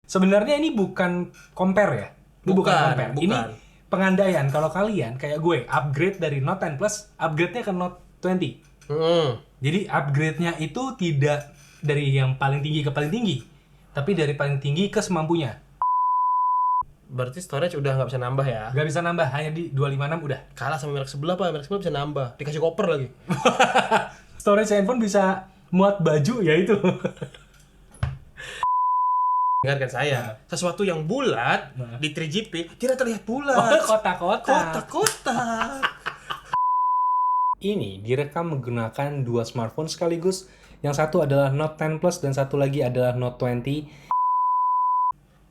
Sebenarnya ini bukan compare ya. Ini bukan compare. Bukan. Ini pengandaian kalau kalian kayak gue upgrade dari Note 10 Plus, upgrade-nya ke Note 20. Jadi upgrade-nya itu tidak dari yang paling tinggi ke paling tinggi, tapi dari paling tinggi ke semampunya. Berarti storage udah nggak bisa nambah ya? Gak bisa nambah, hanya di 256 udah. Kalah sama merek sebelah Pak, merek sebelah bisa nambah. Dikasih koper lagi. Storage handphone bisa muat baju ya itu. Dengarkan saya, sesuatu yang bulat di 3GP tidak terlihat bulat. Kotak-kotak. Kotak-kotak. Ini direkam menggunakan dua smartphone sekaligus. Yang satu adalah Note 10 Plus dan satu lagi adalah Note 20.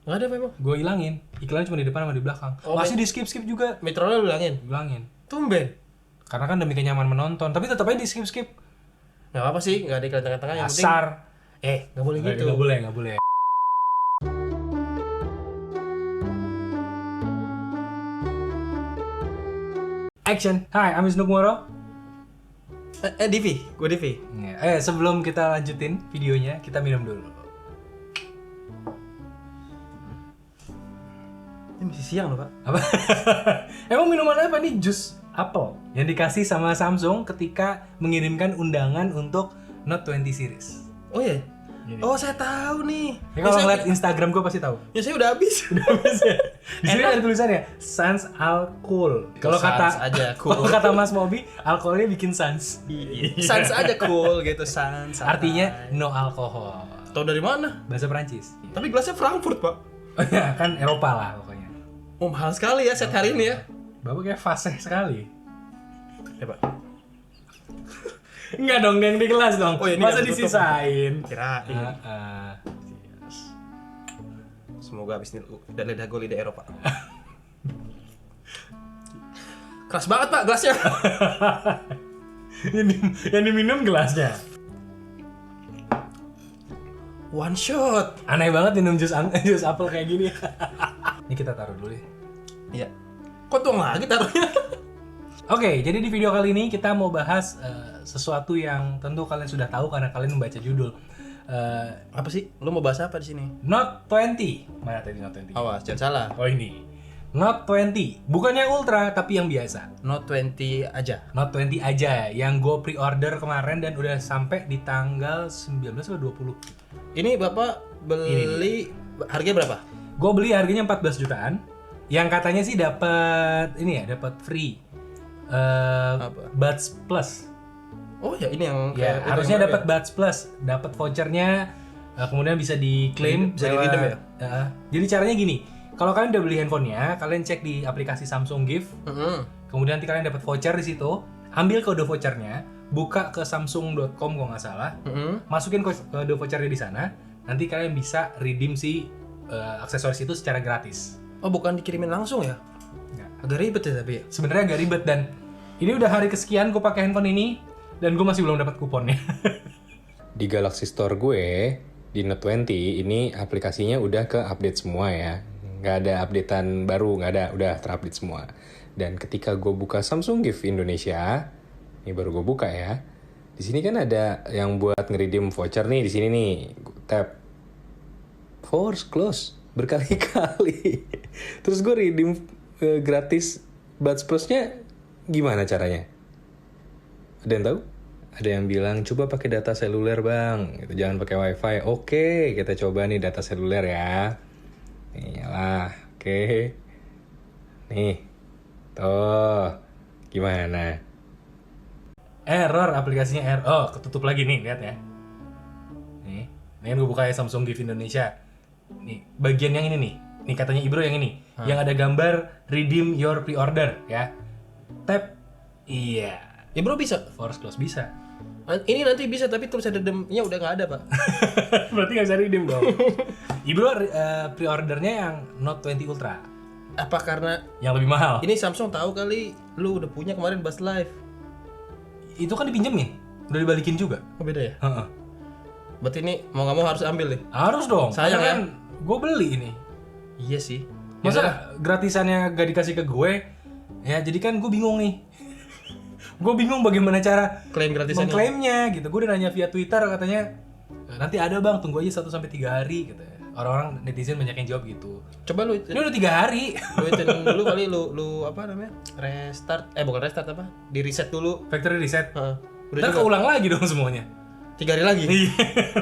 Nggak ada memang. Gue hilangin. Iklannya cuma di depan sama di belakang. Masih di skip-skip juga. Metronya lu bilangin. Bilangin. Tumben. Karena kan demi kenyaman menonton. Tapi tetap aja di skip-skip. Nggak apa sih, nggak ada iklan tengah-tengah. Yang penting. Asar. Nggak boleh gitu. Nggak boleh. Action. Hai, I'm Wisnu Kumoro. Divi, gue Divi. Sebelum kita lanjutin videonya, kita minum dulu. Ini masih siang loh Pak. Apa? Emang minuman apa nih? Jus apel yang dikasih sama Samsung ketika mengirimkan undangan untuk Note 20 series. Oh iya? Gini. Oh saya tahu nih. Ya, kalau ngeliat Instagram gue pasti tahu. Ya saya udah habis. Di sini ada tulisannya Sans Alcohol. Kalau Sans kata aja, cool. Kalau kata Mas Mobi, alkoholnya bikin sans. Sans aja cool gitu, sans. Artinya no alkohol. Tahu dari mana? Bahasa Perancis. Tapi gelasnya Frankfurt Pak. Oh ya, kan Eropa lah pokoknya. Oh mahal sekali ya set hari ini ya. Bapak kayak fasih sekali. Ya Pak. Enggak dong, yang di gelas dong. Oh, ini masa nggak tutup. disisain? Kirain. Yes. Semoga abis ini dan lidah gue lidah Eropa. Keras banget Pak gelasnya. yang diminum gelasnya. One shot. Aneh banget minum jus apel kayak gini. Ini kita taruh dulu ya. Iya. Kok tuang lagi taruhnya? Oke, jadi di video kali ini kita mau bahas sesuatu yang tentu kalian sudah tahu karena kalian membaca judul. Apa sih? Lu mau bahas apa di sini? Note 20. Mana tadi Note 20? Awas, jangan salah. Oh ini. Note 20. Bukan yang Ultra, tapi yang biasa. Note 20 aja. Note 20 aja, yang gue pre-order kemarin dan udah sampai di tanggal 19 atau 20. Ini Bapak beli harganya berapa? Gue beli harganya 14 jutaan. Yang katanya sih dapat ini ya, dapat free. Apa? Buds Plus. Oh ya ini yang Ya, harusnya dapat Buds Plus, dapat vouchernya, kemudian bisa diklaim, Bisa di-redeem ya? Jadi caranya gini, kalau kalian udah beli handphonenya, kalian cek di aplikasi Samsung Gift, kemudian nanti kalian dapat voucher di situ, ambil kode vouchernya, buka ke samsung.com kalau nggak salah, masukin kode vouchernya di sana, nanti kalian bisa redeem si aksesoris itu secara gratis. Oh bukan dikirimin langsung ya? Nggak. Agak ribet ya tapi ya? Sebenarnya agak ribet dan ini udah hari kesekian gue pakai handphone ini dan gue masih belum dapat kuponnya. Di Galaxy Store gue di Note 20 ini aplikasinya udah ke update semua ya, nggak ada updatean baru, nggak ada, udah terupdate semua. Dan ketika gue buka Samsung Gift Indonesia, ini baru gue buka ya. Di sini kan ada yang buat nge-redeem voucher nih, di sini nih, tap force close berkali-kali. Terus gue redeem gratis Buds Plus-nya gimana caranya? Ada yang tahu? Ada yang bilang coba pakai data seluler bang, gitu, jangan pakai wifi. Oke, kita coba nih data seluler ya. Nih lah, oke. Nih, tuh, gimana? Error aplikasinya error. Oh, ketutup lagi nih, lihat ya. Nih kan gue buka ya Samsung Gift Indonesia. Nih, bagian yang ini nih. Nih katanya Ibro yang ini. Yang ada gambar redeem your pre-order ya. Tap. Iya. Ya bro bisa. Force close bisa. Ini nanti bisa tapi tulisan redemnya udah nggak ada Pak. Berarti nggak bisa redeem dong. Ibro pre-ordernya yang Note 20 Ultra. Apa karena Yang lebih mahal. ini Samsung tahu kali lu udah punya kemarin Buds Live. Itu kan dipinjemin. Udah dibalikin juga. Oh beda ya? Heeh. Berarti ini mau nggak mau harus ambil nih. Harus dong. Sayang kan gue beli ini. Iya sih. Masa gratisannya gak dikasih ke gue? Ya jadi kan gue bingung nih. Gue bingung bagaimana cara Klaim gratisannya. mengklaimnya gitu. Gue udah nanya via Twitter katanya nanti ada bang, tunggu aja 1-3 hari gitu. Orang-orang netizen banyak yang jawab gitu. Coba lu Ini udah 3 hari. hitung dulu kali lu apa namanya? Restart. Bukan restart apa? Di reset dulu. Factory reset. Heeh. Udah Ntar juga. keulang lagi dong semuanya. 3 hari lagi. Iya,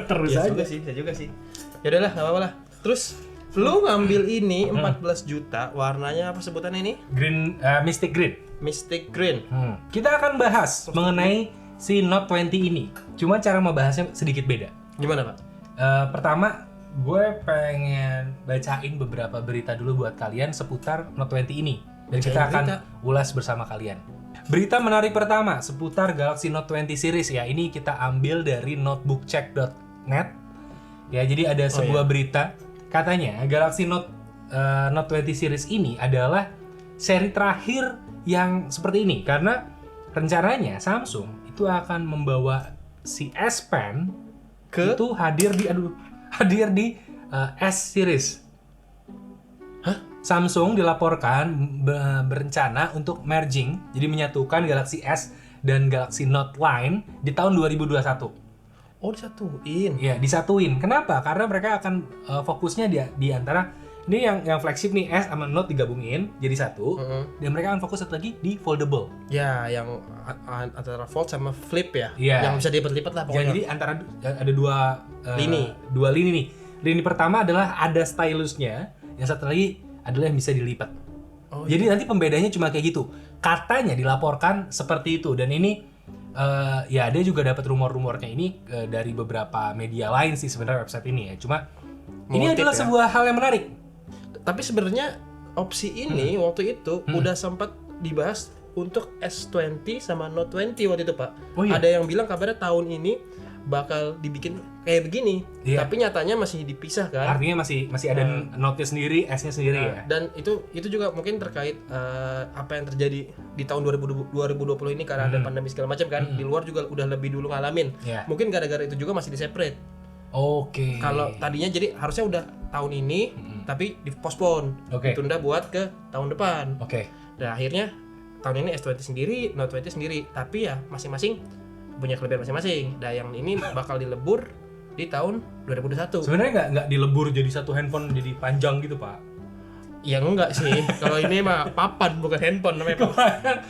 terus Bisa aja. juga sih, bisa juga sih. Ya udahlah, enggak apa-apa lah. Terus lu ngambil ini 14 juta, warnanya apa sebutannya ini? Green, Mystic Green. Mystic Green. Kita akan bahas mengenai si Note 20 ini. Cuma cara membahasnya sedikit beda. Gimana, Pak? Pertama, gue pengen bacain beberapa berita dulu buat kalian seputar Note 20 ini. Dan kita akan ulas bersama kalian. Berita menarik pertama seputar Galaxy Note 20 series ya. Ini kita ambil dari notebookcheck.net. Ya, jadi ada sebuah berita katanya Galaxy Note 20 series ini adalah seri terakhir yang seperti ini karena rencananya Samsung itu akan membawa si S Pen itu hadir di S series. Hah? Samsung dilaporkan berencana untuk merging, jadi menyatukan Galaxy S dan Galaxy Note line di tahun 2021. Oh, disatuin. Ya, disatuin. Kenapa? Karena mereka akan fokusnya di antara ini yang flagship nih S sama Note digabungin jadi satu, dan mereka akan fokus satu lagi di foldable. Ya, yang antara fold sama flip ya. Iya. Yang bisa dilipat-lipat lah Ya, pokoknya. jadi antara ada dua dua lini nih. Lini pertama adalah ada stylusnya, yang satu lagi adalah yang bisa dilipat. Oh, Jadi nanti pembedanya cuma kayak gitu. Katanya dilaporkan seperti itu, dan ini ya ada juga dapat rumor-rumornya ini dari beberapa media lain sih sebenarnya website ini ya. Cuma ini Motif adalah ya. sebuah hal yang menarik. Tapi sebenarnya opsi ini waktu itu udah sempat dibahas untuk S20 sama Note 20 waktu itu, Pak. Oh, iya? Ada yang bilang kabarnya tahun ini bakal dibikin kayak begini, Iya. tapi nyatanya masih dipisah kan. Artinya masih ada Note-nya sendiri, S-nya sendiri ya. Dan itu juga mungkin terkait apa yang terjadi di tahun 2020 ini karena ada pandemi segala macam kan. Di luar juga udah lebih dulu ngalamin. Iya. Mungkin gara-gara itu juga masih di separate. Oke. Kalau tadinya jadi harusnya udah tahun ini tapi dipospon, Oke. ditunda buat ke tahun depan. Oke. Dan akhirnya tahun ini S20 sendiri, Note 20 sendiri, tapi ya masing-masing punya kelebihan masing-masing. Dan yang ini bakal dilebur di tahun 2021. Sebenarnya nggak dilebur jadi satu handphone jadi panjang gitu, Pak. Ya enggak sih. Kalau ini mah papan bukan handphone namanya, Pak.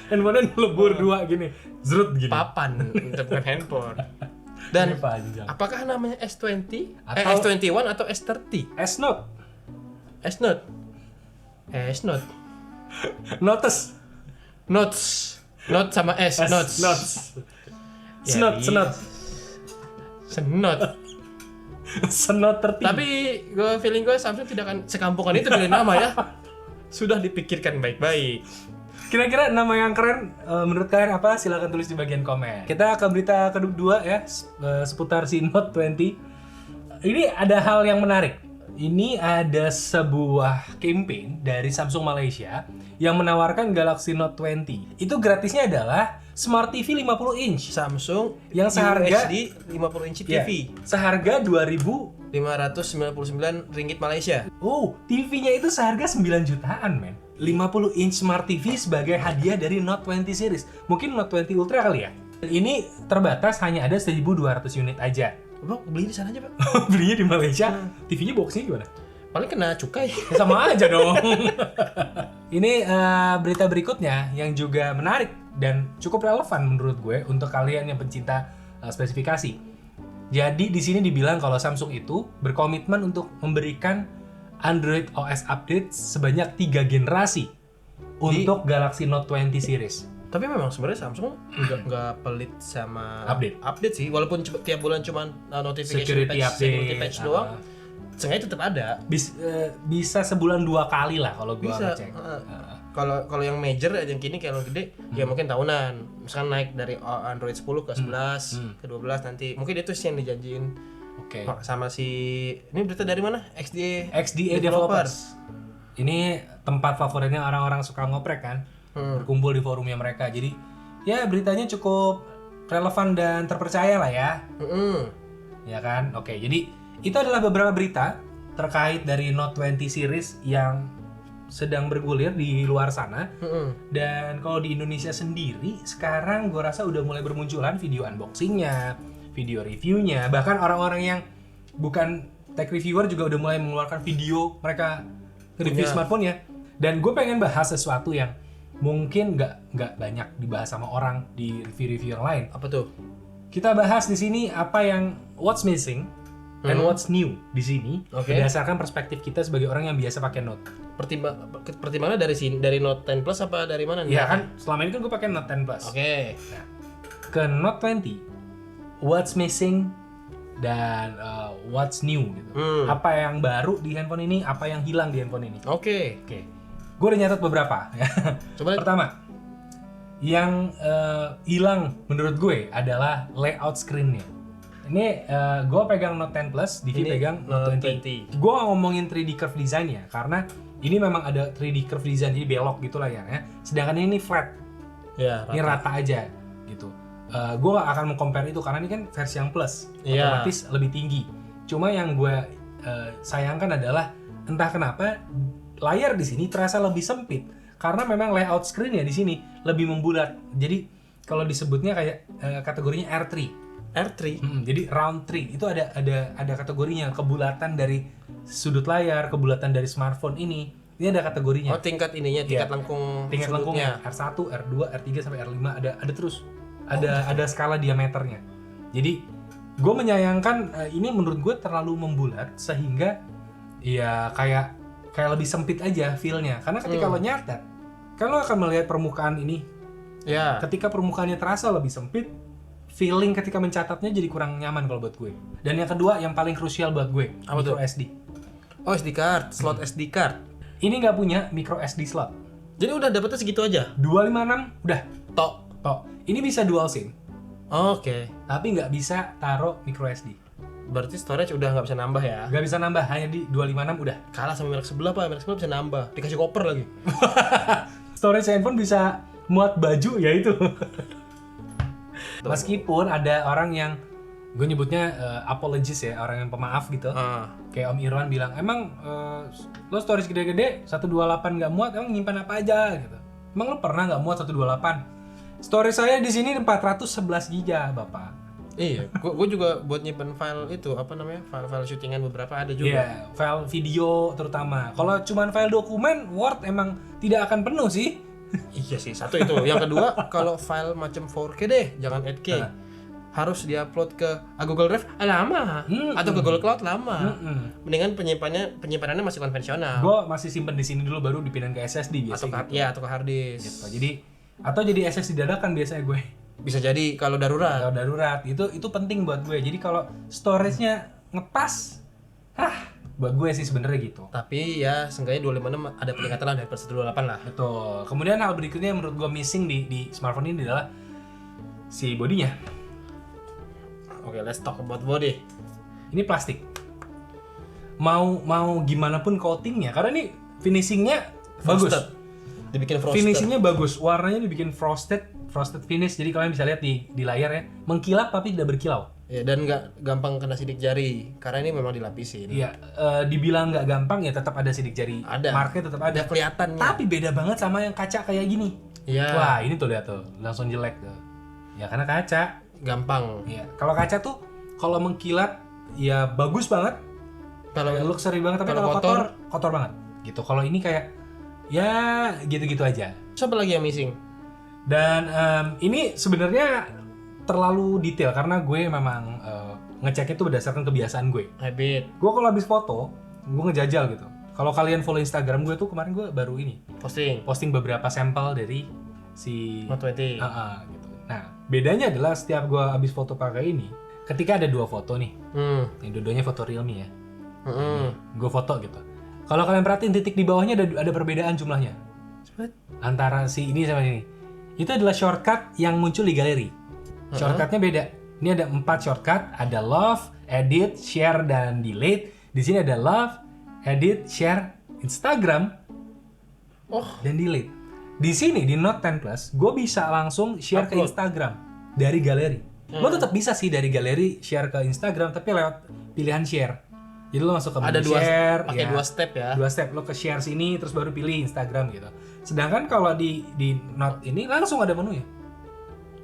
Handphone-nya dilebur dua gini, zrut gini. Papan, itu bukan handphone. Dan Ini panjang. apakah namanya S20? Atau- S21 atau S30? S-Note. S-Note. S-Note. Notes. Notes. Note sama S. Notes. Notes. Ya, Snot, iya. snot. Senot. Snot 30. Tapi feeling gue Samsung tidak akan sekampungan itu pilih nama ya. Sudah dipikirkan baik-baik. Kira-kira nama yang keren menurut kalian apa? Silahkan tulis di bagian komen. Kita ke berita kedua ya, seputar si Note 20. Ini ada hal yang menarik. Ini ada sebuah campaign dari Samsung Malaysia yang menawarkan Galaxy Note 20. Itu gratisnya adalah Smart TV 50 inch. Samsung Yang seharga- UHD 50 inci Ya, TV. seharga 2.000. 599 ringgit Malaysia. Oh, TV-nya itu seharga 9 jutaan, men. 50 inch Smart TV sebagai hadiah dari Note 20 series. Mungkin Note 20 Ultra kali ya. Ini terbatas hanya ada 1.200 unit aja. Bro, beli di sana aja, Pak. Belinya di Malaysia. TV-nya boxnya gimana? Paling kena cukai. Ya, sama aja dong. Ini berita berikutnya yang juga menarik dan cukup relevan menurut gue untuk kalian yang pencinta spesifikasi. Jadi di sini dibilang kalau Samsung itu berkomitmen untuk memberikan Android OS update sebanyak 3 generasi untuk Galaxy Note 20 series. Tapi memang sebenarnya Samsung nggak pelit sama Update. sih, walaupun tiap bulan cuma notification Security patch, update. security patch doang. Sengaja tetap ada. Bisa sebulan 2 kali lah kalau gue Bisa. ngecek. Kalau yang major yang kini kayak yang gede ya mungkin tahunan. Misalkan naik dari Android 10 ke 11, ke 12 nanti. Mungkin itu sih yang dijanjiin. Oke. Sama si ini berita dari mana? XDA Developers. Ini tempat favoritnya orang-orang suka ngoprek kan. Berkumpul di forumnya mereka. Jadi ya beritanya cukup relevan dan terpercaya lah ya. Ya kan? Oke, jadi itu adalah beberapa berita terkait dari Note 20 series yang sedang bergulir di luar sana. Dan kalau di Indonesia sendiri sekarang gue rasa udah mulai bermunculan video unboxingnya, video reviewnya, bahkan orang-orang yang bukan tech reviewer juga udah mulai mengeluarkan video mereka review Punya. smartphone-nya. Dan gue pengen bahas sesuatu yang mungkin nggak banyak dibahas sama orang di review-review yang lain. Apa tuh? Kita bahas di sini apa yang what's missing and what's new di sini Oke. berdasarkan perspektif kita sebagai orang yang biasa pakai Note. Pertimbangan dari sini, dari Note 10 Plus apa dari mana nih? Iya kan, selama ini kan gue pakai Note 10 Plus. Oke. Nah, ke Note 20, what's missing dan what's new gitu. Apa yang baru di handphone ini, apa yang hilang di handphone ini. Oke. Oke, gue udah nyatat beberapa. Coba Pertama, yang hilang menurut gue adalah layout screen-nya. Ini gue pegang Note 10 Plus, Divi Ini pegang Note 20. Gue ngomongin 3D curve design-nya karena ini memang ada 3D curve design, jadi belok gitu lah ya. Sedangkan ini flat, Ya, ini rata aja gitu. Gue gak akan meng-compare itu karena ini kan versi yang plus, Iya. otomatis lebih tinggi. Cuma yang gue sayangkan adalah entah kenapa layar di sini terasa lebih sempit karena memang layout screen-nya di sini lebih membulat. Jadi kalau disebutnya kayak kategorinya R3. R3. Jadi round 3 itu ada kategorinya, kebulatan dari sudut layar, kebulatan dari smartphone ini. Ini ada kategorinya. Oh, tingkat ininya, tingkat Iya. lengkung Tingkat sudutnya. lengkungnya R1, R2, R3 sampai R5 ada terus. Ada skala diameternya. Jadi gue menyayangkan ini menurut gue terlalu membulat sehingga ya kayak lebih sempit aja feel-nya. Karena ketika lo nyatet, kan lo akan melihat permukaan ini. Ya. Ketika permukaannya terasa lebih sempit, feeling ketika mencatatnya jadi kurang nyaman kalau buat gue. Dan yang kedua, yang paling krusial buat gue, Apa micro tuh? SD. Oh, SD card, slot SD card. Ini nggak punya micro SD slot. Jadi udah dapetnya segitu aja. 256 udah. Tok. Ini bisa dual SIM, Oke. tapi nggak bisa taruh micro SD. Berarti storage udah nggak bisa nambah ya? Nggak bisa nambah, hanya di 256 udah. Kalah sama merek sebelah, Pak. Merek sebelah bisa nambah. Dikasih koper lagi. Storage handphone bisa muat baju, ya itu. Meskipun ada orang yang gue nyebutnya apologist ya, orang yang pemaaf gitu. Kayak Om Irwan bilang, emang lo storage gede-gede 128 nggak muat, emang nyimpan apa aja gitu. Emang lo pernah nggak muat 128? Storage saya di sini 411 GB, Bapak. Iya, gue juga buat nyimpen file itu apa namanya, file syutingan beberapa ada juga. Iya, file video terutama. Kalau cuman file dokumen, Word emang tidak akan penuh sih. Iya sih, satu itu. Yang kedua, kalau file macam 4K deh, jangan 8K. Harus diupload ke Google Drive lama, atau ke Google Cloud lama. Mendingan penyimpanannya masih konvensional. Gue masih simpen di sini dulu, baru dipindahin ke SSD Atau biasanya. atau ke hard disk. Gitu. Jadi SSD dadakan biasanya gue. Bisa jadi kalau darurat. Kalau darurat itu penting buat gue. Jadi kalau storage-nya ngepas, buat gue sih sebenarnya gitu. Tapi ya seenggaknya 256 ada peningkatan lah dari 128 lah. Betul. Kemudian hal berikutnya yang menurut gue missing di smartphone ini adalah si bodinya. Oke, let's talk about body. Ini plastik. Mau gimana pun coatingnya, karena ini finishingnya bagus. Frosted. Dibikin frosted. Finishingnya bagus, warnanya dibikin frosted finish. Jadi kalian bisa lihat di layar ya, mengkilap tapi tidak berkilau. Ya, dan nggak gampang kena sidik jari karena ini memang dilapisin. Iya, dibilang nggak gampang ya tetap ada sidik jari. Ada. Marknya tetap ada. Ada kelihatannya. Tapi beda banget sama yang kaca kayak gini. Iya. Wah, ini tuh lihat tuh, langsung jelek tuh. Ya karena kaca. Gampang. Iya. Kalau kaca tuh kalau mengkilat ya bagus banget. Kalau Luxury banget, tapi kalau kalau kotor banget. Gitu. Kalau ini kayak ya gitu-gitu aja. siapa lagi yang missing? Dan ini sebenarnya terlalu detail karena gue memang ngecek itu berdasarkan kebiasaan gue. Habit. Gue kalau habis foto, gue ngejajal gitu. Kalau kalian follow Instagram gue tuh kemarin gue baru ini Posting beberapa sampel dari si Note 20. gitu. Nah, bedanya adalah setiap gue habis foto pakai ini, ketika ada dua foto nih, yang dua-duanya foto Realme ya, gue foto gitu. Kalau kalian perhatiin titik di bawahnya ada perbedaan jumlahnya antara si ini sama ini. Itu adalah shortcut yang muncul di galeri. Shortcutnya beda. Ini ada 4 shortcut, ada love, edit, share, dan delete. Di sini ada love, edit, share, Instagram, dan delete. Di sini di Note 10 Plus, gue bisa langsung share ke Instagram dari galeri. Lo tetap bisa sih dari galeri share ke Instagram, tapi lewat pilihan share. Jadi lo masuk ke Ada menu share, pakai 2 step ya. 2 step, lo ke share sini, terus baru pilih Instagram gitu. Sedangkan kalau di Note ini langsung ada menunya.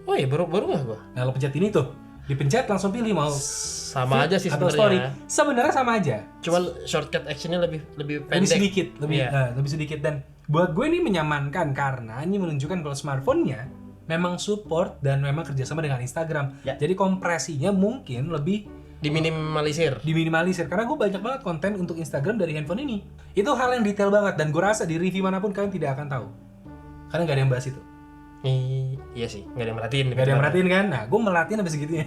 Oh iya, baru nggak gua? Nah lo pencet ini tuh, Dipencet langsung pilih mau Sama aja sih atau story. sebenarnya. Sebenarnya sama aja. Cuman shortcut actionnya lebih Lebih pendek. sedikit, Iya. lebih sedikit, dan buat gue ini menyamankan karena ini menunjukkan kalau smartphone-nya memang support dan memang kerjasama dengan Instagram. Ya. Jadi kompresinya mungkin lebih Diminimalisir. karena gue banyak banget konten untuk Instagram dari handphone ini. Itu hal yang detail banget dan gue rasa di review manapun kalian tidak akan tahu. Karena nggak ada yang bahas itu. Iya sih, nggak ada yang merhatiin. Nggak ada yang merhatiin kan? Nah, gue merhatiin sampai segitunya.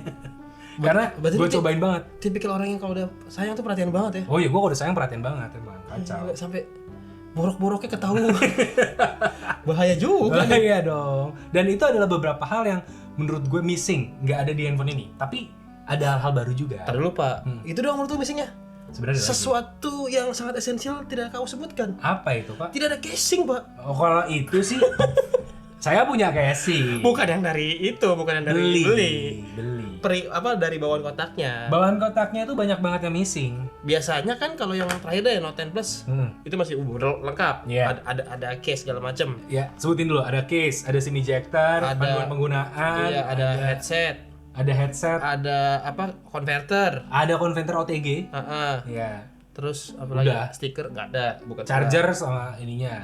Karena berarti gue lu cobain banget. Tipikal orang yang kalau udah sayang tuh perhatian banget ya. Oh iya, gue kalau udah sayang perhatiin banget emang. Kacau. Gila, sampai borok-boroknya ketahuan. Bahaya juga. Iya dong. Dan itu adalah beberapa hal yang menurut gue missing, nggak ada di handphone ini. Tapi ada hal-hal baru juga. Tadi lupa. Itu doang menurut lu missingnya. Sebenarnya ada lagi. Sesuatu yang sangat esensial tidak kau sebutkan. Apa itu, Pak? Tidak ada casing, Pak. Oh, kalau itu sih saya punya casing. Bukan yang dari itu, bukan yang dari beli. Dari bawaan kotaknya. Bawaan kotaknya itu banyak banget yang missing. Biasanya kan kalau yang terakhir deh Note 10 Plus itu masih lengkap. Iya. Ada case segala macem. Ya, sebutin dulu. Ada case, ada SIM ejector, Ada- panduan penggunaan, Iya, ada headset, ada headset, ada converter. ada konverter OTG. Heeh. Ya, Terus apa Udah. lagi? Stiker nggak ada, bukan charger sama ininya.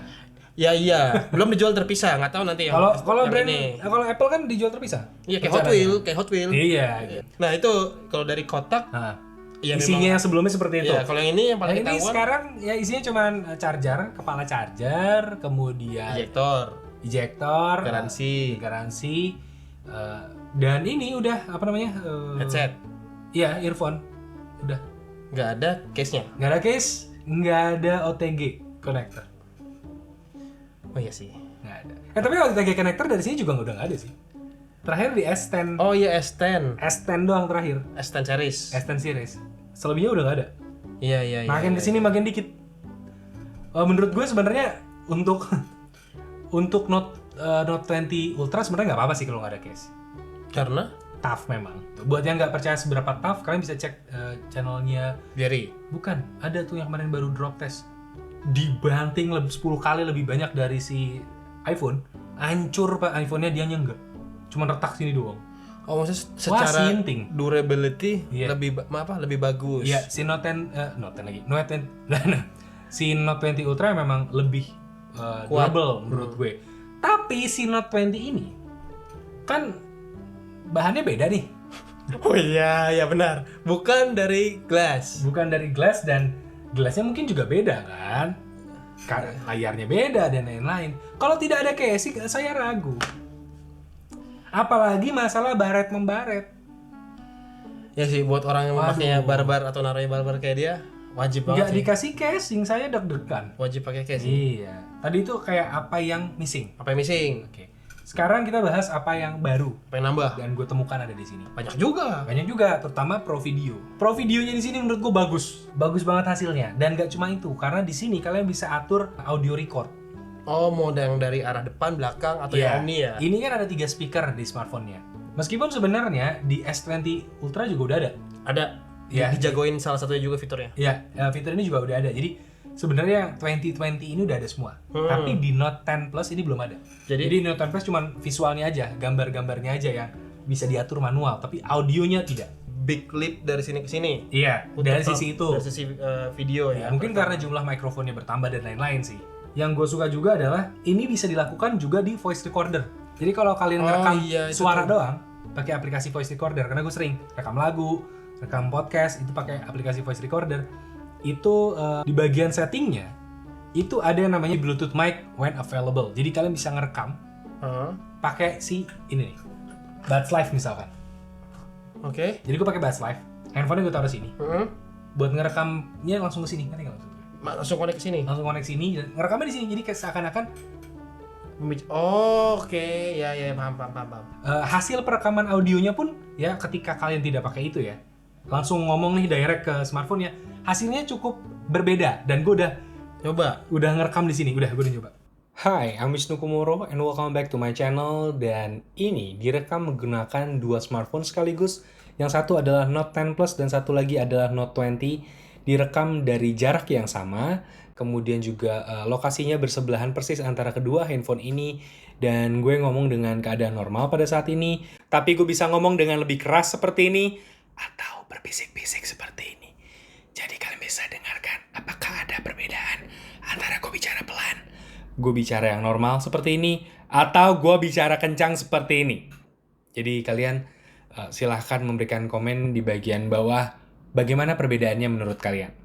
Ya iya, belum dijual terpisah, nggak tahu nanti yang Kalau yang brand ini. kalau Apple kan dijual terpisah. Iya kayak Hot Wheel. Iya. Nah itu kalau dari kotak, Nah, ya isinya yang sebelumnya seperti itu. Iya, kalau yang ini yang Nah, paling ini ketahuan sekarang ya isinya cuman charger, kepala charger, kemudian ejector, garansi, dan ini udah apa namanya? headset, Iya, earphone. Udah. nggak ada case-nya. Nggak ada case, nggak ada OTG connector. Oh iya sih. Nggak ada. Tapi OTG connector dari sini juga udah nggak ada sih. Terakhir di S10. Oh iya S10 doang terakhir. S10 series. S10 series. Selebihnya udah nggak ada. Iya. Makin kesini makin dikit. Menurut gue sebenarnya untuk Note 20 Ultra sebenarnya nggak apa-apa sih kalau nggak ada case. Karena Tough memang. Buat yang nggak percaya seberapa tough, kalian bisa cek channelnya. Jerry. Bukan, ada tuh yang kemarin baru drop test. Dibanting 10 kali lebih banyak dari si iPhone. Hancur Pak iPhone-nya, dia enggak. Cuma retak sini doang. Oh maksudnya secara sinting. durability Iya. lebih bagus. Iya, si Note 10 lagi. Note 10. Si Note 20 Ultra memang lebih Kuat. durable menurut gue. Tapi si Note 20 ini kan bahannya beda nih. Oh iya benar. Bukan dari glass. Bukan dari glass, dan gelasnya mungkin juga beda kan. Layarnya beda dan lain-lain. Kalau tidak ada casing, saya ragu. Apalagi masalah baret membaret. Ya sih buat orang yang memakainya barbar atau naruhnya barbar kayak dia wajib banget Nggak sih. dikasih casing, saya deg-degan. Wajib pakai casing. Iya. Tadi itu kayak apa yang missing. Apa yang missing? Oke. Sekarang kita bahas apa yang baru Apa yang nambah? dan gue temukan ada di sini. Banyak juga. Banyak juga, terutama Pro Video. Pro Videonya di sini menurut gue bagus banget hasilnya. Dan gak cuma itu, karena di sini kalian bisa atur audio record. Oh, mau yang dari arah depan, belakang, atau Iya. yang omni ya? Ini kan ada 3 speaker di smartphone-nya. Meskipun sebenarnya di S20 Ultra juga udah ada. Ada. Iya. Dijagoin salah satunya juga fiturnya. Ya, fitur ini juga udah ada. Jadi sebenarnya 2020 ini udah ada semua. Tapi di Note 10 Plus ini belum ada. Jadi Note 10 Plus cuma visualnya aja, gambar-gambarnya aja yang bisa diatur manual, tapi audionya tidak. Big leap dari sini ke sini. Iya, dari sisi itu. Dari sisi video ya. Mungkin karena jumlah mikrofonnya bertambah dan lain-lain sih. Yang gue suka juga adalah ini bisa dilakukan juga di voice recorder. Jadi kalau kalian ngerekam itu suara tuh. doang, pakai aplikasi voice recorder. Karena gue sering rekam lagu, rekam podcast, itu pakai aplikasi voice recorder. Itu di bagian settingnya, itu ada yang namanya Bluetooth mic when available. Jadi kalian bisa ngerekam pakai si ini nih, Buds Live misalkan. Oke. Jadi gue pakai Buds Live, handphone gue taruh sini. Buat ngerekamnya langsung ke sini, ngerti nggak maksudnya? Langsung connect ke sini. Langsung connect sini, dan ngerekamnya di sini. Jadi kayak seakan-akan Oke. Ya paham. hasil perekaman audionya pun ya ketika kalian tidak pakai itu ya, langsung ngomong nih direct ke smartphone ya, hasilnya cukup berbeda. Dan gue udah ngerekam di sini, gue udah nyoba. Hi, I'm Wisnu Kumoro and welcome back to my channel. Dan ini direkam menggunakan dua smartphone sekaligus. Yang satu adalah Note 10 Plus dan satu lagi adalah Note 20. Direkam dari jarak yang sama. kemudian juga lokasinya bersebelahan persis antara kedua handphone ini, dan gue ngomong dengan keadaan normal pada saat ini, tapi gue bisa ngomong dengan lebih keras seperti ini, atau berbisik-bisik seperti ini. Jadi kalian bisa dengarkan apakah ada perbedaan antara gue bicara pelan, gue bicara yang normal seperti ini, atau gue bicara kencang seperti ini. Jadi kalian silahkan memberikan komen di bagian bawah bagaimana perbedaannya menurut kalian.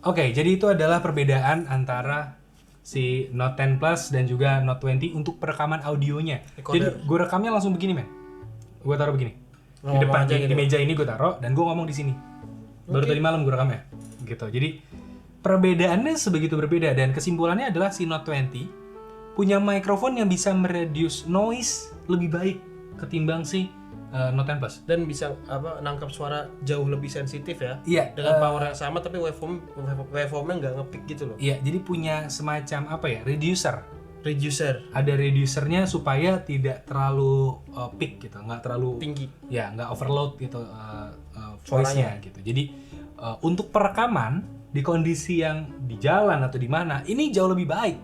Oke, jadi itu adalah perbedaan antara si Note 10 Plus dan juga Note 20 untuk perekaman audionya. Recorder. Jadi gue rekamnya langsung begini, men. Gue taruh begini. Di Ngomong depan, aja di gitu. meja ini gue taruh dan gue ngomong di sini. Baru tadi malam gue rekamnya. Gitu. Jadi perbedaannya sebegitu berbeda, dan kesimpulannya adalah si Note 20 punya mikrofon yang bisa mereduce noise lebih baik ketimbang si Note 10 Plus. Dan bisa nangkap suara jauh lebih sensitif ya. Iya, Dengan power yang sama tapi waveformnya nggak nge-peak gitu loh. iya, jadi punya semacam reducer. Reducer Ada reducernya supaya tidak terlalu peak gitu, nggak terlalu tinggi. ya, nggak overload gitu voice-nya gitu. Jadi untuk perekaman di kondisi yang di jalan atau di mana, ini jauh lebih baik.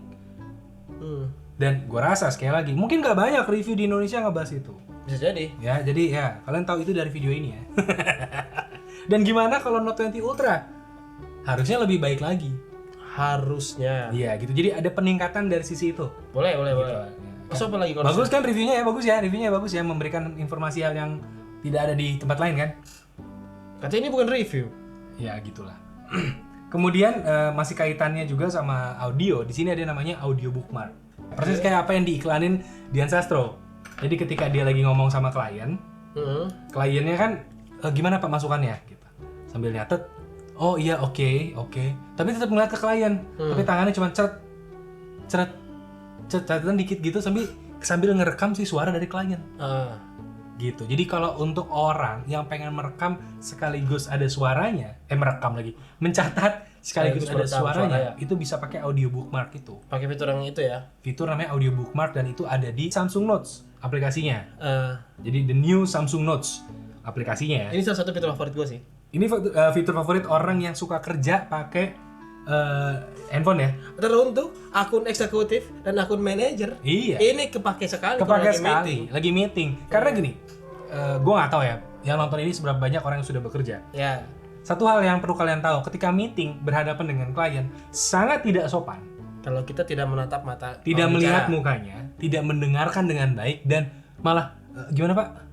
Dan gue rasa sekali lagi mungkin nggak banyak review di Indonesia ngebahas itu. Bisa jadi. Ya, jadi ya kalian tahu itu dari video ini ya. Dan gimana kalau Note 20 Ultra? Harusnya lebih baik lagi. Harusnya. Iya gitu. Jadi ada peningkatan dari sisi itu. Boleh. Ya. Terus apa lagi Bagus kan reviewnya ya, reviewnya bagus ya, memberikan informasi hal yang tidak ada di tempat lain kan? Katanya ini bukan review. Ya gitulah. Kemudian masih kaitannya juga sama audio. Di sini ada namanya audio bookmark. Persis kayak apa yang diiklanin Dian Sastro. Jadi ketika dia lagi ngomong sama klien, kliennya kan gimana Pak masukannya gitu. Sambil nyatet, oh iya oke. Tapi tetap ngeliat ke klien. Tapi tangannya cuma catatan dikit gitu sambil ngerekam si suara dari klien. Gitu. Jadi kalau untuk orang yang pengen merekam sekaligus ada suaranya, mencatat sekaligus ada suaranya, itu bisa pakai audio bookmark itu. Pakai fitur yang itu ya. Fitur namanya audio bookmark dan itu ada di Samsung Notes aplikasinya. Jadi the new Samsung Notes aplikasinya ya. Ini salah satu fitur favorit gue sih. Ini fitur favorit orang yang suka kerja pakai handphone ya. Teruntuk akun eksekutif dan akun manajer. Iya. Ini kepake sekali. Lagi meeting. Karena gini, gue nggak tahu ya, yang nonton ini seberapa banyak orang yang sudah bekerja. Ya. Satu hal yang perlu kalian tahu, ketika meeting berhadapan dengan klien sangat tidak sopan. Kalau kita tidak menatap mata, Tidak melihat mukanya, tidak mendengarkan dengan baik, dan malah gimana Pak?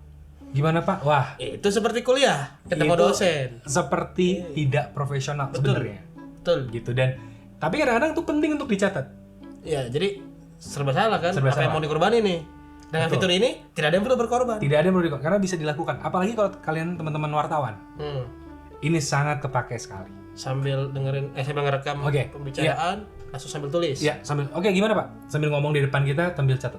Wah, itu seperti kuliah ketemu itu dosen. seperti tidak profesional sebenarnya. Betul. Gitu, dan tapi kadang-kadang itu penting untuk dicatat. Ya, jadi serba salah kan? Serba Apa yang salah. mau dikorbanin nih? Dengan Betul. fitur ini tidak ada yang perlu berkorban. Tidak ada yang perlu karena bisa dilakukan. Apalagi kalau kalian teman-teman wartawan. Ini sangat kepake sekali. Sambil ngerekam Oke. pembicaraan, langsung sambil tulis. Ya, sambil gimana Pak? Sambil ngomong di depan kita sambil catat.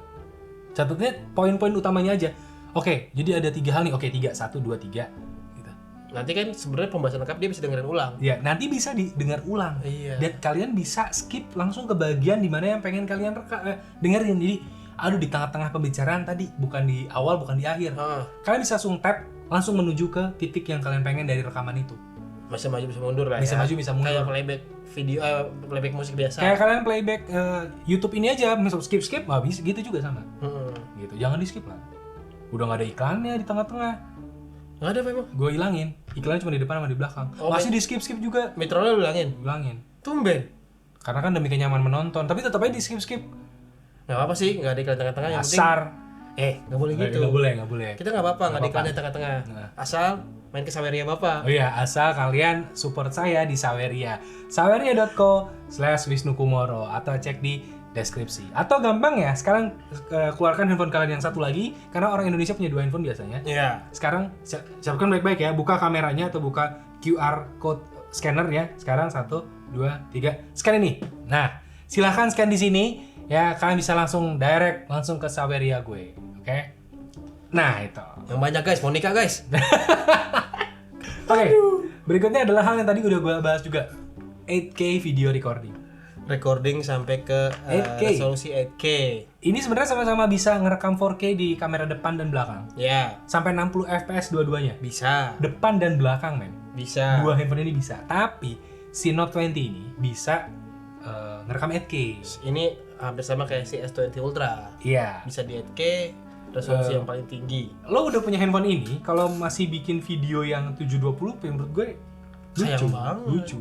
Catatnya poin-poin utamanya aja. Oke, jadi ada 3 hal nih. Oke, 3, 1, 2, 3 gitu. Nanti kan sebenarnya pembahasan lengkap dia bisa dengerin ulang. Ya, nanti bisa didengar ulang. Iya. Dan kalian bisa skip langsung ke bagian di mana yang pengen kalian dengerin. Jadi, di tengah-tengah pembicaraan tadi, bukan di awal, bukan di akhir. Kalian bisa langsung tap, langsung menuju ke titik yang kalian pengen dari rekaman itu. Bisa maju bisa mundur lah. Bisa ya. maju bisa mundur. Kayak playback video, playback musik biasa. Kayak kalian playback YouTube ini aja, misal skip, bisa gitu juga sama. Gitu, jangan di skip lah. Udah nggak ada iklannya di tengah-tengah. Nggak ada memang. Gue hilangin. Iklannya cuma di depan sama di belakang. Masih di skip juga. Metronya lu hilangin. Tumben. Karena kan demi kenyaman menonton, tapi tetap aja di skip. Nggak apa sih, nggak ada iklan tengah-tengah. Yang penting Asar. nggak boleh gitu. Nggak boleh. Kita nggak apa-apa, nggak ada iklan tengah-tengah. Asal main ke Saweria Bapak. Oh iya, asal kalian support saya di Saweria. saweria.co/wisnukumoro atau cek di deskripsi. Atau gampang ya, sekarang keluarkan handphone kalian yang satu lagi, karena orang Indonesia punya 2 handphone biasanya. Iya. Sekarang siapkan baik-baik ya, buka kameranya atau buka QR code scanner ya. Sekarang 1, 2, 3, scan ini. Nah, silahkan scan di sini ya, kalian bisa langsung ke Saweria gue. Oke? Nah, itu. Yang banyak guys, mau nikah guys. Oke, berikutnya adalah hal yang tadi udah gue bahas juga. 8K video recording. recording sampai ke 8K. resolusi 8K. Ini sebenarnya sama-sama bisa ngerekam 4K di kamera depan dan belakang. Ya, Sampai 60 fps dua-duanya. bisa. Depan dan belakang, men. Bisa. Dua handphone ini bisa. Tapi si Note 20 ini bisa ngerekam 8K. Ini hampir sama kayak si S20 Ultra. Iya. Bisa di 8K, resolusi yang paling tinggi. Lo udah punya handphone ini, kalau masih bikin video yang 720p menurut gue Sayang banget. lucu.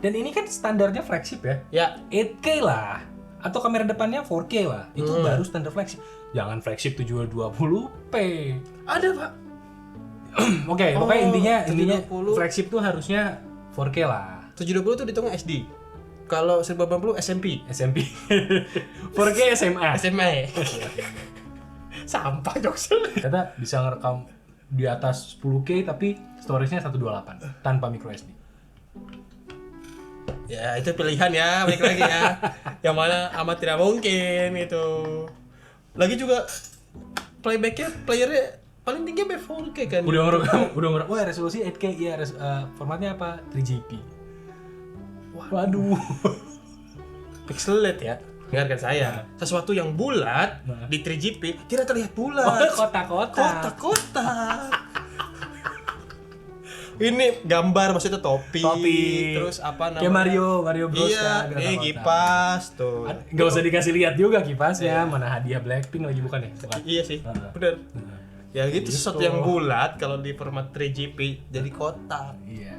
Dan ini kan standarnya flagship ya. Ya, 8K lah. Atau kamera depannya 4K lah. Itu baru standar flagship. Jangan flagship 720p. ada Pak. Oke, pokoknya intinya 720. flagship tuh harusnya 4K lah. 720 tuh dihitung SD. Kalau 1080 SMP. SMP. 4K SMA. SMA. Sampah Joksel. Ternyata bisa ngerekam di atas 10K tapi storage-nya 128 tanpa micro SD. Ya, itu pilihan ya, balik lagi ya. Yang mana amat tidak mungkin itu. Lagi juga playernya paling tinggi sampai 4K kan. Udah ngerekam. Wah, resolusi 8K ya, formatnya apa? 3GP. Waduh. Pixelate ya. Dengarkan saya. Sesuatu yang bulat di 3GP tidak terlihat bulat. Kotak-kotak. Kotak-kotak. Ini gambar maksudnya topi. Terus apa namanya? Kayak Mario Bros. Iya, kan, ini kipas tuh. Gak usah dikasih lihat juga kipasnya. Mana hadiah Blackpink lagi bukan ya? Bukan. Iya sih, bener. Ya gitu, sesuatu yang bulat kalau di format 3GP jadi kotak. Iya.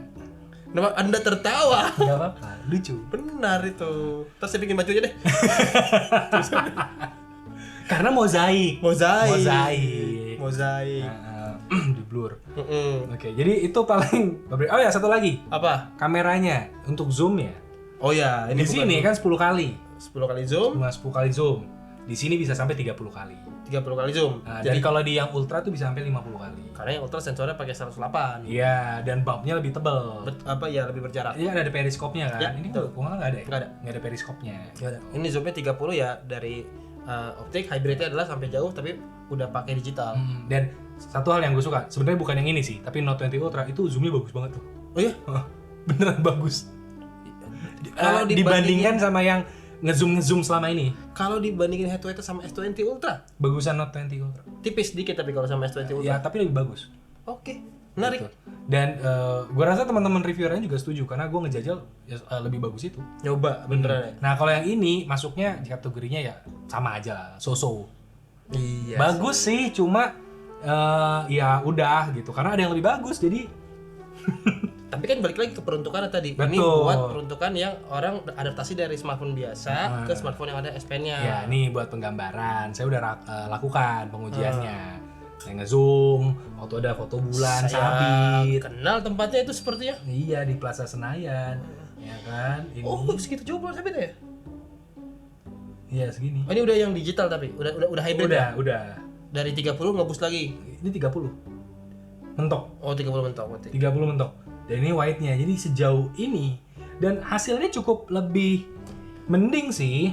Kenapa Anda tertawa? Gak apa-apa, lucu. Benar itu. Terus saya bikin baju aja deh. Karena mozaik. Mozaik. Di blur. Oke, jadi itu paling. Oh ya, satu lagi. Apa? Kameranya untuk zoom ya. Oh ya, ini Di sini kan 10 kali. 10 kali zoom, Cuma 10 kali zoom. Di sini bisa sampai 30 kali. 30 kali zoom. Nah, dan kalau di yang ultra tuh bisa sampai 50 kali. Karena yang ultra sensornya pakai 108. Iya, dan bulbnya lebih tebal. Apa ya, lebih berjarak. Ini ada periskopnya kan? Ya, Ini betul. kok nggak ada ya? Nggak ada. periskopnya. Ini zoomnya 30 ya, dari optik, hybridnya adalah sampai jauh tapi udah pakai digital. Dan satu hal yang gue suka, sebenarnya bukan yang ini sih, tapi Note 20 Ultra itu zoomnya bagus banget tuh. Oh iya? Beneran bagus. Kalau dibandingkan sama yang ngezoom selama ini, Kalau dibandingin head to head sama S20 Ultra, bagusan Note 20 Ultra. tipis dikit tapi kalau sama S20 Ultra. Ya, tapi lebih bagus. Oke, menarik. Gitu. Dan gue rasa teman-teman reviewernya juga setuju karena gue ngejajal ya, lebih bagus itu. Nyoba beneran. Nah, kalau yang ini masuknya di kategorinya ya sama aja lah, so-so. Iya. Bagus sih, cuma ya udah gitu. Karena ada yang lebih bagus, jadi Tapi kan balik lagi ke peruntukannya tadi. Ini Betul. buat peruntukan yang orang adaptasi dari smartphone biasa ke smartphone yang ada S Pen-nya. ya ini buat penggambaran. Saya udah lakukan pengujiannya. Saya ngezoom, waktu ada foto bulan sabit. Kenal tempatnya itu sepertinya. Iya, di Plaza Senayan. Ya kan? Ini Oh, segitu jauh bulan sabit ya? iya segini. Oh, ini udah yang digital tapi udah hybrid. Udah. Dari 30 ngebus lagi. Ini 30. Mentok. Oh, 30 mentok berarti. 30 mentok. Dan ini white-nya. Jadi sejauh ini dan hasilnya cukup lebih mending sih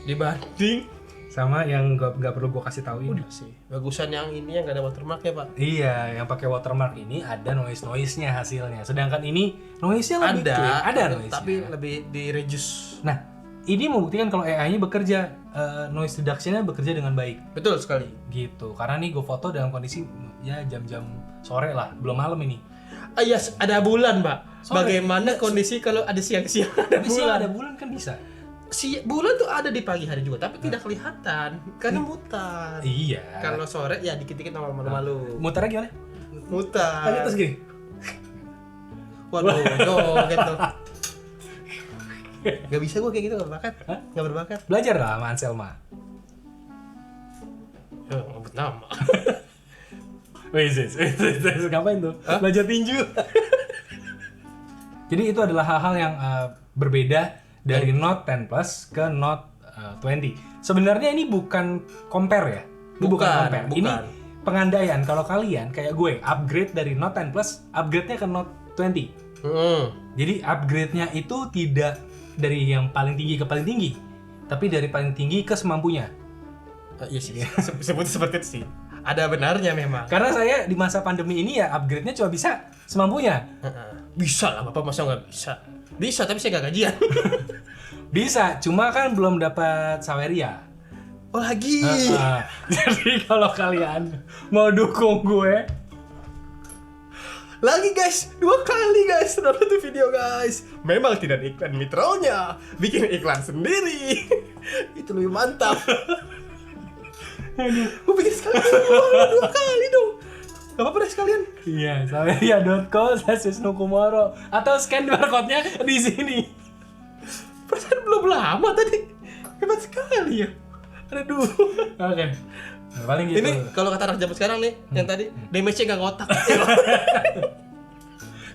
Dibanding sama yang nggak perlu gue kasih tahu ini. udah sih. Bagusan yang ini yang gak ada watermarknya, Pak. Iya, yang pakai watermark ini ada noise-nya hasilnya. Sedangkan ini noise-nya lebih clear. Ada noise-nya. tapi lebih di reduce. Nah, ini membuktikan kalau AI-nya bekerja, noise reduction-nya bekerja dengan baik. Betul sekali. Gitu. Karena nih gue foto dalam kondisi ya jam-jam sore lah, belum malam ini. Ah yes, ada bulan, Pak. Sore. Bagaimana kondisi kalau ada siang-siang ada Tapi bulan? siang ada bulan kan bisa. Bulan tuh ada di pagi hari juga, tapi tidak kelihatan karena mutar. Iya. Kalau sore ya dikit-dikit malu-malu. Muternya gimana? Mutar. Tadi terus gini. Waduh, joget tuh. Gak bisa gue kayak gitu, gak berbakat. Gak berbakat. Belajar lah sama Anselma. Ngebut nama. Wih, ngapain tuh? Belajar tinju. Jadi itu adalah hal-hal yang berbeda dari Note 10 Plus ke Note 20. Sebenarnya ini bukan compare ya. Ini bukan compare. bukan. Ini pengandaian kalau kalian kayak gue upgrade dari Note 10 Plus, upgrade-nya ke Note 20. Jadi upgrade-nya itu tidak dari yang paling tinggi ke paling tinggi, tapi dari paling tinggi ke semampunya. Iya sih, sebut seperti itu sih. Ada benarnya memang. Karena saya di masa pandemi ini ya upgrade-nya cuma bisa semampunya. Bisa lah, Bapak masa nggak bisa? Bisa, tapi saya nggak gajian. Bisa, cuma kan belum dapat Saweria. Oh lagi. Jadi kalau kalian mau dukung gue, Lagi guys, 2 kali guys dapat tuh video guys. Memang tidak ada iklan mitranya, bikin iklan sendiri. Itu lebih mantap. Gue bikin sekali semua, 2 kali dong. Gak apa-apa deh sekalian. iya, saweria.co/wisnukumoro atau scan barcode-nya di sini. Perasaan belum lama tadi. Hebat sekali ya. Aduh. Oke. Nah, paling gitu. Ini kalau kata anak zaman sekarang nih, yang tadi damage-nya gak ngotak.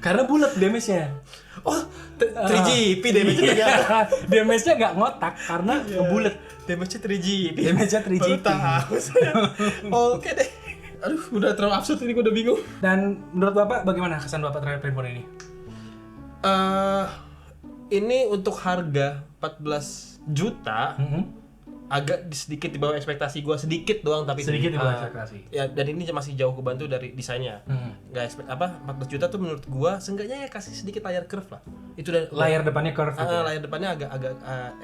Karena bulat damage-nya. Oh, 3GP damage-nya. Damage-nya nggak ngotak karena bulat. Damage-nya 3GP. Damage-nya 3GP. Baru tahu saya. Oke deh. Aduh, udah terlalu absurd ini, gue udah bingung. Dan menurut Bapak bagaimana kesan Bapak terhadap handphone ini? Ini untuk harga 14 juta agak sedikit di bawah ekspektasi gue, sedikit doang tapi Sedikit di bawah ekspektasi. Ya, dan ini masih jauh kebantu dari desainnya. Nggak 14 juta tuh menurut gue seenggaknya ya kasih sedikit layar curve lah. Itu udah Layar depannya curve gitu. layar depannya agak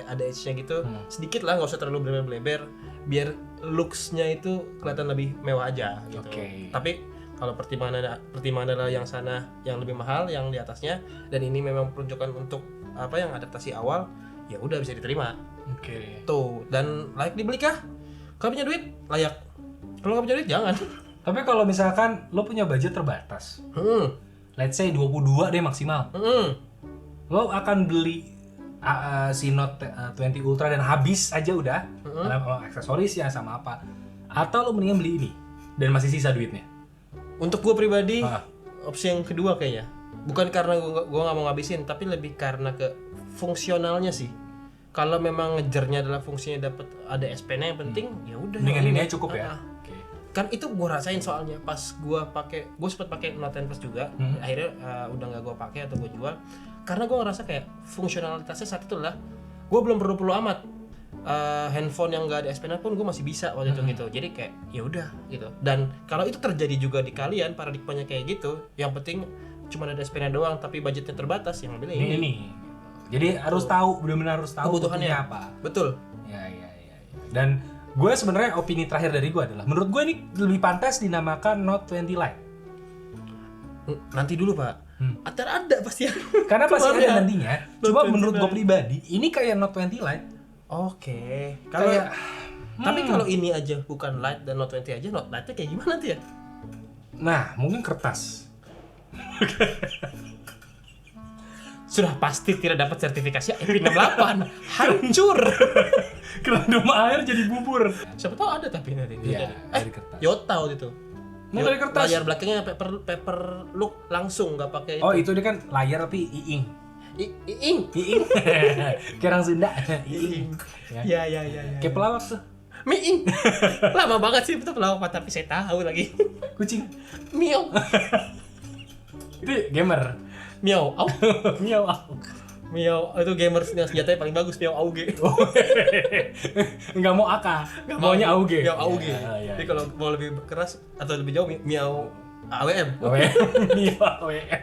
ada edge-nya gitu. Sedikit lah, nggak usah terlalu berlebar-lebar biar looks-nya itu kelihatan lebih mewah aja gitu. Oke. Tapi kalau pertimbangan adalah yang sana yang lebih mahal, yang di atasnya, dan ini memang peruntukan untuk yang adaptasi awal, ya udah bisa diterima. Oke. Tuh, dan layak dibeli kah? Kalau punya duit, layak. Kalau nggak punya duit, jangan. Tapi kalau misalkan lo punya budget terbatas, let's say 22 deh maksimal, lo akan beli si Note 20 Ultra dan habis aja udah, aksesorisnya sama apa, atau lo mendingan beli ini dan masih sisa duitnya? Untuk gue pribadi, opsi yang kedua kayaknya. Bukan karena gue nggak mau ngabisin, tapi lebih karena ke fungsionalnya sih. Kalau memang ngejarnya adalah fungsinya dapat ada S Pen yang penting, ya udah. Dengan ini aja cukup ya. Okay. Kan itu gue rasain soalnya pas gue sempat pakai Note 10 Plus juga. Akhirnya udah nggak gue pakai atau gue jual. Karena gue ngerasa kayak fungsionalitasnya saat itu lah, gue belum perlu amat. Handphone yang nggak ada S Pen pun gue masih bisa waktu itu gitu. Jadi kayak ya udah gitu. Dan kalau itu terjadi juga di kalian, paradigmanya kayak gitu, yang penting cuma ada S Pen doang tapi budgetnya terbatas, yang pilih ini. Jadi harus tahu, benar-benar harus tahu kebutuhannya apa. Betul. Ya. Dan gue sebenarnya opini terakhir dari gue adalah, menurut gue ini lebih pantas dinamakan Note 20 Lite. Nanti dulu Pak. Atar ada pasti. Karena pasti ada nantinya. Cuma menurut gue pribadi, ini kayak Note 20 Lite. Oke. Kalau tapi kalau ini aja bukan Lite dan Note 20 aja, Note Lite-nya kayak gimana nanti ya? Nah, mungkin kertas. Sudah pasti tidak dapat sertifikasi IP68. Hancur. Kerendam air jadi bubur. Siapa tahu ada tapi nanti. Iya, dari kertas. Yota waktu itu. Mau dari kertas. Layar belakangnya paper look langsung, nggak pakai itu. Oh, itu dia kan layar tapi iing. Iing. Kayak orang Sunda. Iing. Ya. Kayak pelawak tuh. Miing. Lama banget sih itu pelawak, tapi saya tahu lagi. Kucing. Miau. Itu gamer. Miau. Au. Miau. Miau itu gamers yang senjatanya paling bagus, Miau Auge. Enggak mau AK, maunya Auge. Miau Auge. Ya. Jadi kalau mau lebih keras atau lebih jauh, Miau AWM. Miau AWM.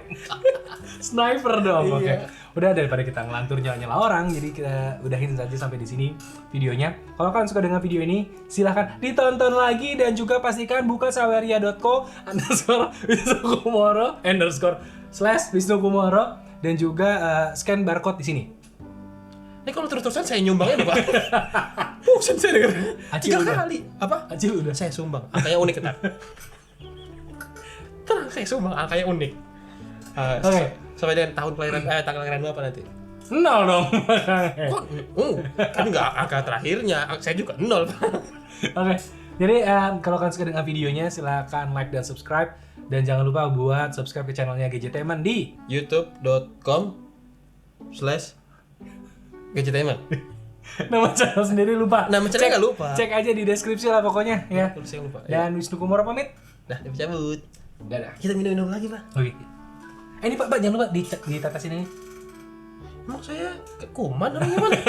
Sniper dong. Oke. Udah, daripada kita ngelantur nyala-nyala orang, jadi kita udahin saja sampai di sini videonya. Kalau kalian suka dengan video ini, silahkan ditonton lagi dan juga pastikan buka saweria.co/wisnukumoro dan juga scan barcode di sini. Ini kalau terus-terusan saya nyumbangnya Pak. Bosan saya denger. 3 kali. Apa? Acil udah. Saya sumbang. Angkanya unik ketat. Terang saya sumbang, angkanya unik. Oke. Sampai dengan tahun kelahiran tanggal kelahiran apa nanti? 0 dong. Kok? Kan nggak angka terakhirnya. Saya juga 0. Oke. Jadi kalau kalian suka dengan videonya, silakan like dan subscribe. Dan jangan lupa buat subscribe ke channelnya Gadgetainment di youtube.com/gadgetainment. Nama channel sendiri lupa. Nama channel nggak lupa. Cek aja di deskripsi lah pokoknya ya. Saya lupa. Dan Wisnukumoro pamit. Dah, cabut. Dadah. Kita minum lagi Pak. Oke. Ini Pak, jangan lupa ditetesin ini. Emang saya kuman atau gimana?